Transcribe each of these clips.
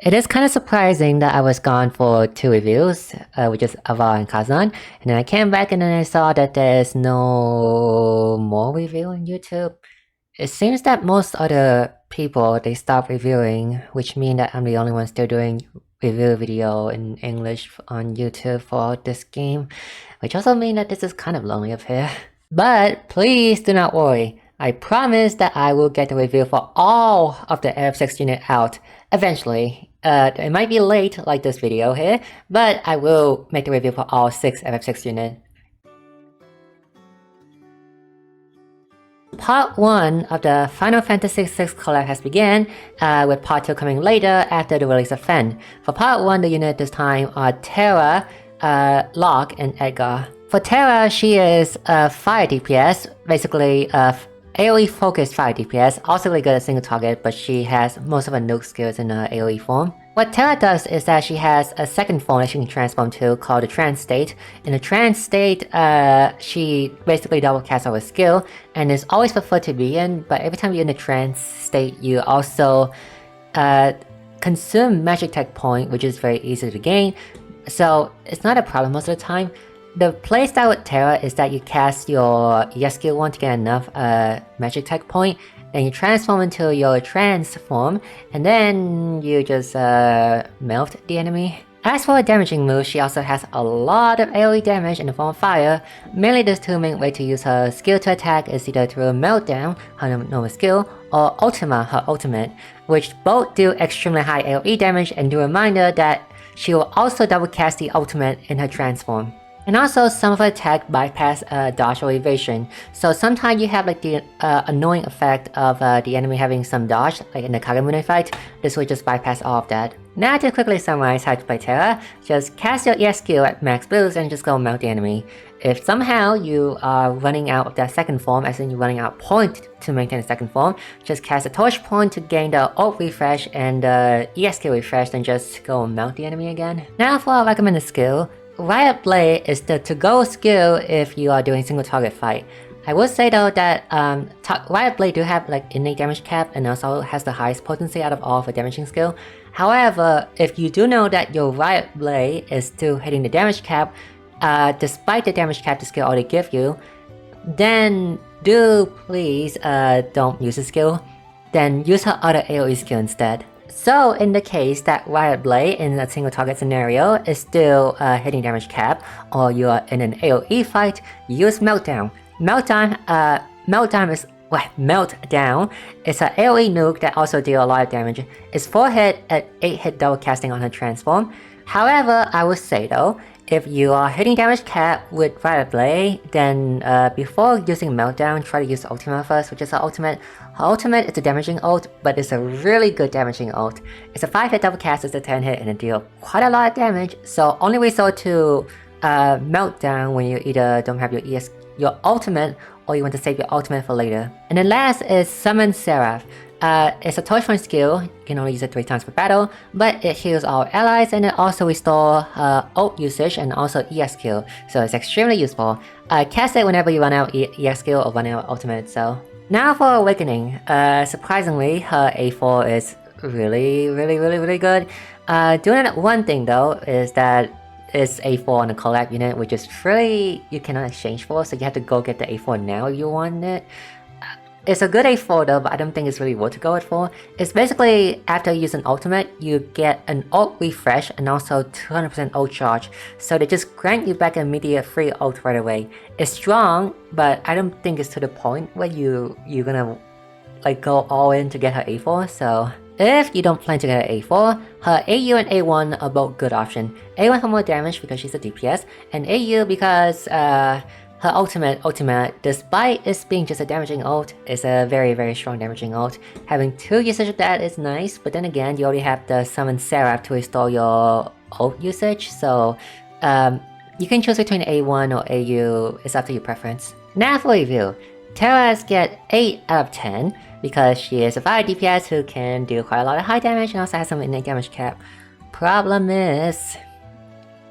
It is kind of surprising that I was gone for 2 reviews, which is Avar and Kazan, and then I came back and then I saw that there's no more review on YouTube. It seems that most other people, they stopped reviewing, which means that I'm the only one still doing review video in English on YouTube for this game, which also means that this is kind of lonely up here. But please do not worry. I promise that I will get the review for all of the FF6 unit out eventually. It might be late like this video here, but I will make the review for all 6 FF6 units. Part 1 of the Final Fantasy VI collab has begun, with Part 2 coming later after the release of Fen. For Part 1, the unit this time are Terra, Locke, and Edgar. For Terra, she is a fire DPS, basically AoE focused fire DPS, also really good at single target, but she has most of her nuke skills in her AoE form. What Terra does is that she has a second form that she can transform to called the trance state. In the trance state, she basically double casts her skill and is always preferred to be in, but every time you're in the trance state, you also consume magic tech point, which is very easy to gain, so it's not a problem most of the time. The playstyle with Terra is that you cast your ES skill 1 to get enough magic tech point, then you transform into your trance form, and then you just melt the enemy. As for her damaging moves, she also has a lot of AoE damage in the form of fire. Mainly there's two main ways to use her skill to attack is either through Meltdown, her normal skill, or Ultima, her ultimate, which both do extremely high AoE damage, and do a reminder that she will also double cast the ultimate in her transform. And also, some of her attack bypass dodge or evasion, so sometimes you have like the annoying effect of the enemy having some dodge, like in the Kagemune fight. This will just bypass all of that. Now to quickly summarize how to play Terra, just cast your ES skill at max boost and just go melt the enemy. If somehow you are running out of that second form, as in you're running out of point to maintain the second form, just cast a torch point to gain the ult refresh and the ES skill refresh, then just go melt the enemy again. Now for our recommended skill, Riot Blade is the to-go skill if you are doing single target fight. I would say though that Riot Blade do have like innate damage cap and also has the highest potency out of all of the damaging skill. However, if you do know that your Riot Blade is still hitting the damage cap, despite the damage cap the skill already give you, then do please don't use the skill, then use her other AoE skill instead. So in the case that Riot Blade in a single target scenario is still hitting damage cap, or you are in an AoE fight, use Meltdown. Meltdown is Meltdown is an AoE nuke that also deals a lot of damage. It's 4 hit at 8 hit double casting on her transform. However, I would say though, if you are hitting damage cap with Riot Blade, then before using Meltdown, try to use Ultima first, which is her ultimate. Her ultimate is a damaging ult, but it's a really good damaging ult. It's a 5 hit double cast, it's a 10 hit, and it deals quite a lot of damage, so only resort to Meltdown when you either don't have your ultimate, or you want to save your ultimate for later. And then last is Summon Seraph. It's a torch point skill, you can only use it 3 times per battle, but it heals all allies and it also restores ult usage and also ES skill, so it's extremely useful. Cast it whenever you run out ES skill or run out ultimate, so. Now for Awakening, surprisingly her A4 is really good. Doing one thing though is that it's A4 on the collab unit, which is really you cannot exchange for, so you have to go get the A4 now if you want it. It's a good A4 though, but I don't think it's really worth to go it for. It's basically, after you use an ultimate, you get an ult refresh and also 200% ult charge. So they just grant you back immediate free ult right away. It's strong, but I don't think it's to the point where you're gonna like go all in to get her A4, so. If you don't plan to get her A4, her AU and A1 are both good options. A1 for more damage because she's a DPS, and AU because her ultimate, despite it being just a damaging ult, is a very strong damaging ult. Having 2 usage of that is nice, but then again, you already have the Summon Seraph to restore your ult usage, so you can choose between A1 or AU, it's up to your preference. Now for review. Terra's get 8 out of 10, because she is a fire DPS who can do quite a lot of high damage and also has some innate damage cap. Problem is,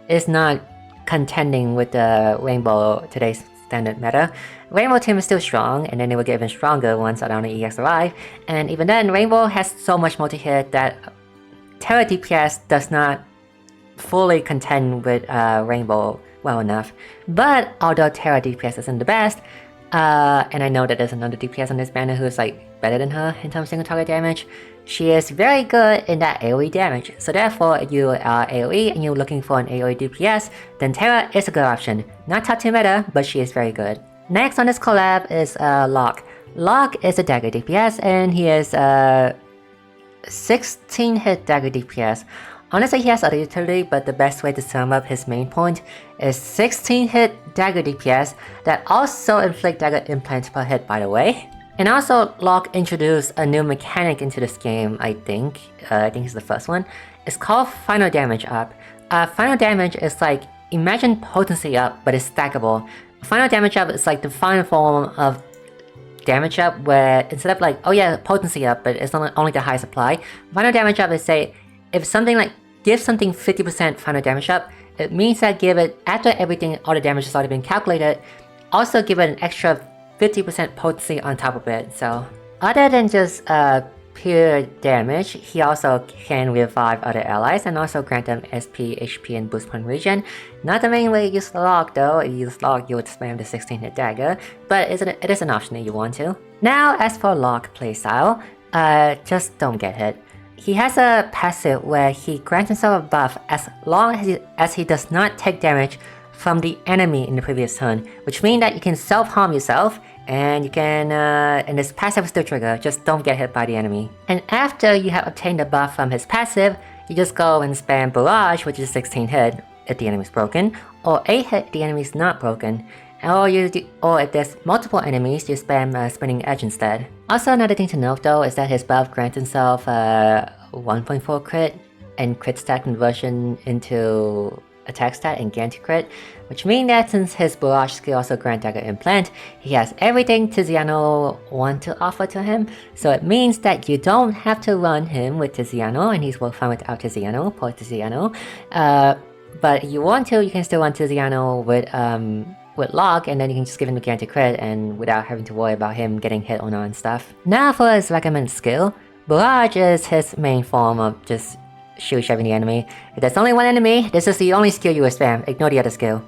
it's not contending with the Rainbow today's standard meta. Rainbow team is still strong, and then they will get even stronger once Adana EX arrive, and even then, Rainbow has so much multi-hit that Terra DPS does not fully contend with Rainbow well enough. But although Terra DPS isn't the best, and I know that there's another DPS on this banner who's like better than her in terms of single target damage, she is very good in that AoE damage. So therefore, if you are AoE and you're looking for an AoE DPS, then Terra is a good option. Not top 2 meta, but she is very good. Next on this collab is Locke. Locke is a dagger DPS and he is 16 hit dagger DPS. Honestly, he has other utility, but the best way to sum up his main point is 16 hit dagger DPS that also inflict dagger implants per hit, by the way. And also, Locke introduced a new mechanic into this game, I think it's the first one. It's called Final Damage Up. Final Damage is like, imagine Potency Up, but it's stackable. Final Damage Up is like the final form of Damage Up, where instead of like, oh yeah, Potency Up, but it's only the high supply. Final Damage Up is say, if something like, give something 50% final damage up, it means that give it, after everything, all the damage has already been calculated, also give it an extra 50% potency on top of it. So, other than just pure damage, he also can revive other allies and also grant them SP, HP, and boost point regen. Not the main way you use Locke though. If you use Locke, you would spam the 16 hit dagger, but it is an option if you want to. Now, as for Locke playstyle, just don't get hit. He has a passive where he grants himself a buff as long as he does not take damage from the enemy in the previous turn, which means that you can self-harm yourself and you can, and this passive will still trigger, just don't get hit by the enemy. And after you have obtained the buff from his passive, you just go and spam Barrage, which is 16 hit if the enemy is broken, or 8 hit if the enemy is not broken. Or if there's multiple enemies, you spam Spinning Edge instead. Also, another thing to note though is that his buff grants himself 1.4 crit and crit stat conversion into attack stat and guarantee crit, which means that since his Barrage skill also grants dagger implant, he has everything Tiziano want to offer to him. So it means that you don't have to run him with Tiziano, and he's well fine without Tiziano, poor Tiziano. But if you want to, you can still run Tiziano with Locke, and then you can just give him a guaranteed crit and without having to worry about him getting hit or not and stuff. Now for his recommended skill, Barrage is his main form of just shoot-shoving the enemy. If there's only one enemy, this is the only skill you will spam, ignore the other skill.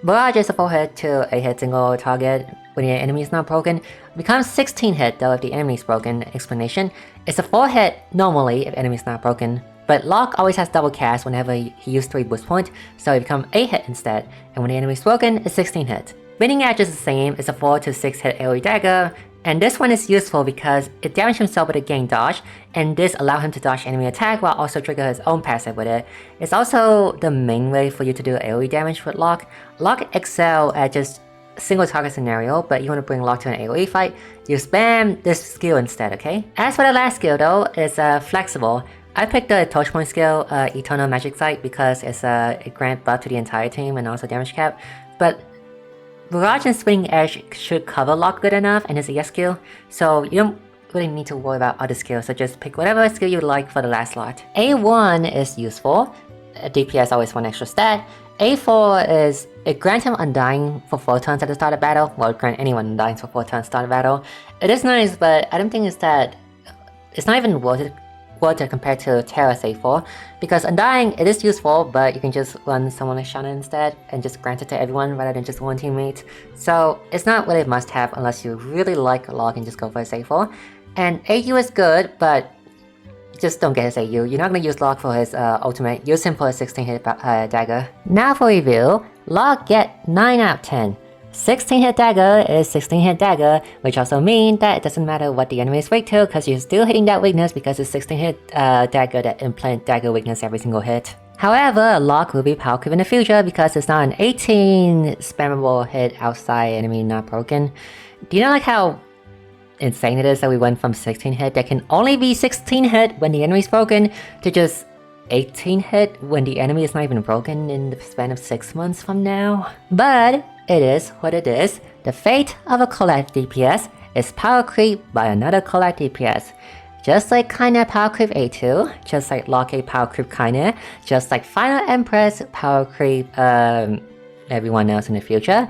Barrage is a 4 hit to 8 hit single target when the enemy is not broken. It becomes 16 hit though if the enemy is broken. Explanation, it's a 4 hit normally if enemy is not broken. But Locke always has double cast whenever he uses 3 boost points, so it becomes 8 hit instead, and when the enemy is broken, it's 16 hit. Spinning Edge is the same, it's a 4 to 6 hit AoE dagger, and this one is useful because it damages himself with a gain dodge, and this allows him to dodge enemy attack while also trigger his own passive with it. It's also the main way for you to do AoE damage with Locke. Locke excel at just single target scenario, but you want to bring Locke to an AoE fight, you spam this skill instead, okay? As for the last skill though, it's flexible. I picked the Touch Point skill, Eternal Magic Sight, because it's it grants buff to the entire team and also damage cap, but Barrage and Spinning Edge should cover Locke good enough and it's a yes skill, so you don't really need to worry about other skills, so just pick whatever skill you like for the last slot. A1 is useful, DPS always 1 extra stat. A4 is, it grants him Undying for 4 turns at the start of battle, well it grants anyone Undying for 4 turns at the start of battle. It is nice, but I don't think it's not even worth it compared to Terra's A4, because Undying, it is useful, but you can just run someone like Shanna instead and just grant it to everyone rather than just one teammate. So it's not really a must-have unless you really like Locke and just go for his A4. And AU is good, but just don't get his AU. You're not going to use Locke for his ultimate, use him for his 16 hit dagger. Now for review, Locke get 9 out of 10. 16 hit dagger is 16 hit dagger, which also means that it doesn't matter what the enemy is weak to, because you're still hitting that weakness because it's 16 hit dagger that implant dagger weakness every single hit. However, Locke will be power creep in the future because it's not an 18 spammable hit outside enemy not broken. Do you know like how insane it is that we went from 16 hit that can only be 16 hit when the enemy is broken to just 18 hit when the enemy is not even broken in the span of 6 months from now? But it is what it is. The fate of a collect DPS is power creep by another collect DPS. Just like Kinda power creep A2, just like Locke power creep Kinda, just like Final Empress power creep everyone else in the future.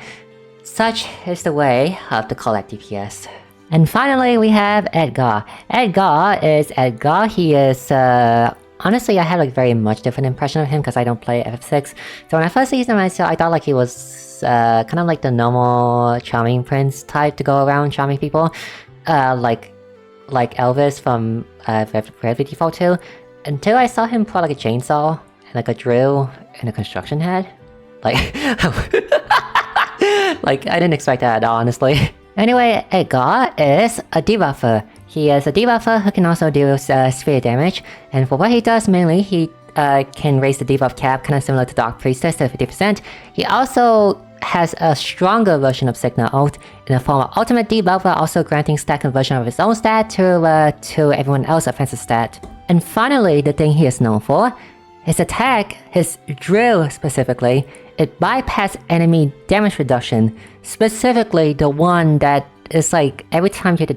Such is the way of the collect DPS. And finally we have Edgar. Edgar is Edgar. He is Honestly, I had like very much different impression of him because I don't play FF6. So when I first used him myself, I thought like he was kind of like the normal charming prince type to go around charming people, like Elvis from Gravity Default 2. Until I saw him pull like a chainsaw and like a drill and a construction head. Like, like I didn't expect that at all, honestly. Anyway, Edgar is a debuffer. He is a debuffer who can also do sphere damage, and for what he does mainly, he can raise the debuff cap, kind of similar to Dark Priestess to 50%. He also has a stronger version of Signa ult in the form of ultimate debuffer, also granting stat conversion of his own stat to everyone else's offensive stat. And finally, the thing he is known for, his attack, his drill specifically, it bypasses enemy damage reduction, specifically the one that is like every time you hit the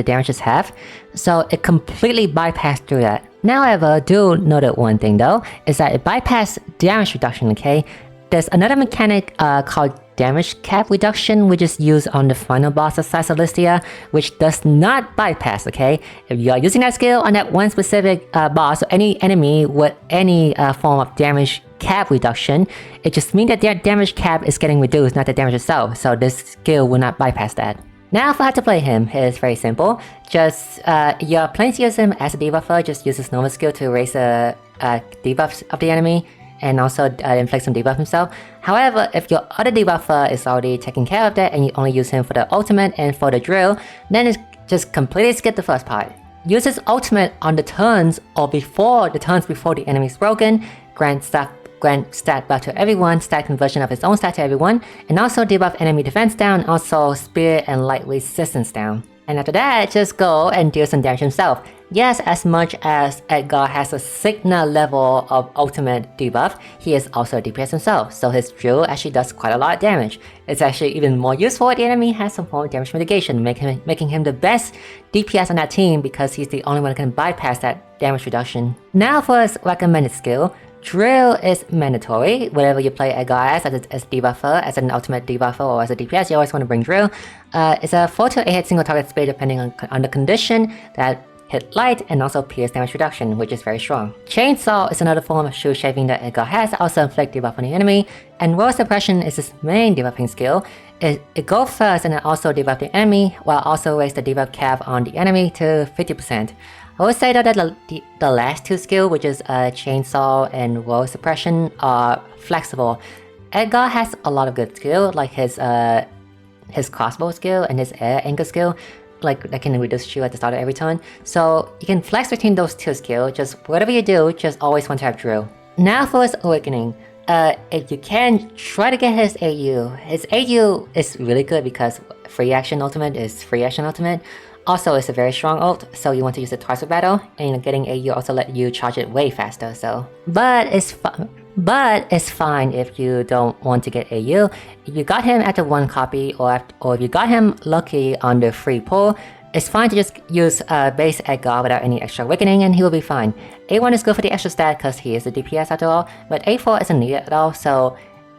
damage is half, so it completely bypassed through that. Now, however, do note that one thing though, is that it bypassed damage reduction, okay? There's another mechanic called damage cap reduction, which is used on the final boss of Caesalistia, which does not bypass, okay? If you are using that skill on that one specific boss or any enemy with any form of damage cap reduction, it just means that their damage cap is getting reduced, not the damage itself, so this skill will not bypass that. Now for how to play him, it's very simple. Just, you're planning to use him as a debuffer, just use his normal skill to raise the debuffs of the enemy, and also inflict some debuff himself. However, if your other debuffer is already taking care of that and you only use him for the ultimate and for the drill, then it's just completely skip the first part. Use his ultimate on the turns or before the turns before the enemy is broken, grant stat buff to everyone, stat conversion of his own stat to everyone, and also debuff enemy defense down, also spear and light resistance down. And after that, just go and deal some damage himself. Yes, as much as Edgar has a Signa level of ultimate debuff, he is also a DPS himself, so his drill actually does quite a lot of damage. It's actually even more useful if the enemy has some form of damage mitigation, making him the best DPS on that team because he's the only one who can bypass that damage reduction. Now for his recommended skill, drill is mandatory. Whenever you play Edgar as a debuffer, as an ultimate debuffer, or as a DPS, you always want to bring drill. It's a 4 to 8 hit single target speed depending on the condition, that hit light and also pierce damage reduction, which is very strong. Chainsaw is another form of shoe shaving that Edgar has, also inflict debuff on the enemy, and roll suppression is his main debuffing skill. It goes first and it also debuff the enemy, while also raise the debuff cap on the enemy to 50%. I would say that the last two skills, which is chainsaw and roll suppression, are flexible. Edgar has a lot of good skill, like his crossbow skill and his air anchor skill, like that can reduce shield at the start of every turn. So you can flex between those two skills, just whatever you do, just always want to have drill. Now for his awakening. If you can, try to get his AU. His AU is really good because free action ultimate is free action ultimate. Also, it's a very strong ult, so you want to use it twice per battle, and getting AU also let you charge it way faster, so... But it's fine if you don't want to get AU. If you got him after one copy, or if you got him lucky on the free pull, it's fine to just use base Edgar without any extra awakening and he will be fine. A1 is good for the extra stat because he is a DPS after all, but A4 isn't needed at all, so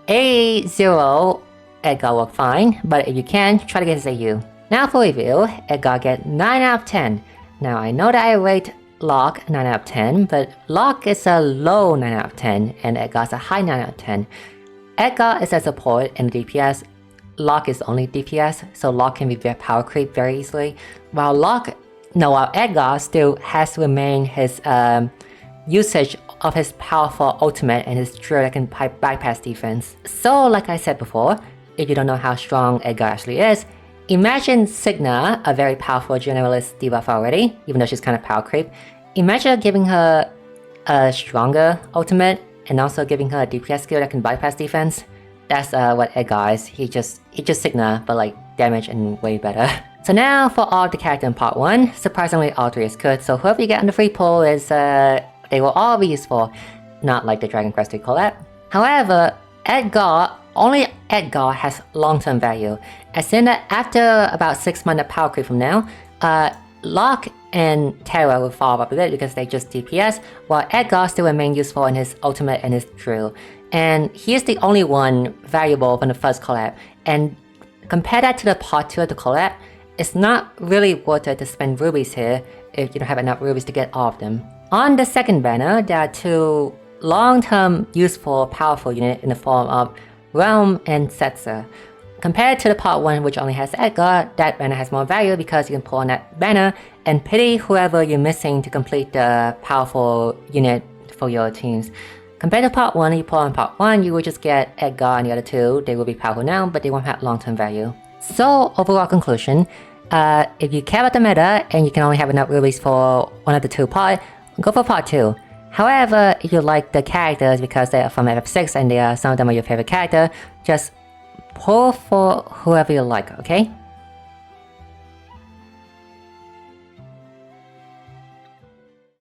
A0 Edgar work fine, but if you can, try to get his AU. Now for review, Edgar get 9 out of 10. Now I know that I rate Locke 9 out of 10, but Locke is a low 9 out of 10 and Edgar's a high 9 out of 10. Edgar is a support and DPS, Locke is only DPS, so Locke can be very power creep very easily, while Edgar still has to remain his usage of his powerful ultimate and his drill that can bypass defense. So like I said before, if you don't know how strong Edgar actually is, imagine Signa, a very powerful generalist debuff already, even though she's kind of power creep. Imagine giving her a stronger ultimate and also giving her a DPS skill that can bypass defense. That's what Edgar is. He just Signa, but like damage and way better. So now for all the character in part 1, surprisingly all 3 is good, so whoever you get on the free pull is, they will all be useful, not like the Dragon Quest 3 collab. However, only Edgar has long-term value, as in that after about 6 months of power creep from now, Locke and Terra will fall off a bit because they just DPS, while Edgar still remain useful in his ultimate and his drill. And he is the only one valuable from the first collab, and compare that to the part 2 of the collab, it's not really worth it to spend rubies here if you don't have enough rubies to get all of them. On the second banner, there are two long-term, useful, powerful units in the form of Realm and Setzer. Compared to the part 1 which only has Edgar, that banner has more value because you can pull on that banner and pity whoever you're missing to complete the powerful unit for your teams. Compared to part 1, you pull on part 1, you will just get Edgar and the other two. They will be powerful now, but they won't have long-term value. So, overall conclusion, if you care about the meta and you can only have enough rubies for one of the two parts, go for part 2. However, if you like the characters because they are from FF6 and some of them are your favorite character, just pull for whoever you like, okay?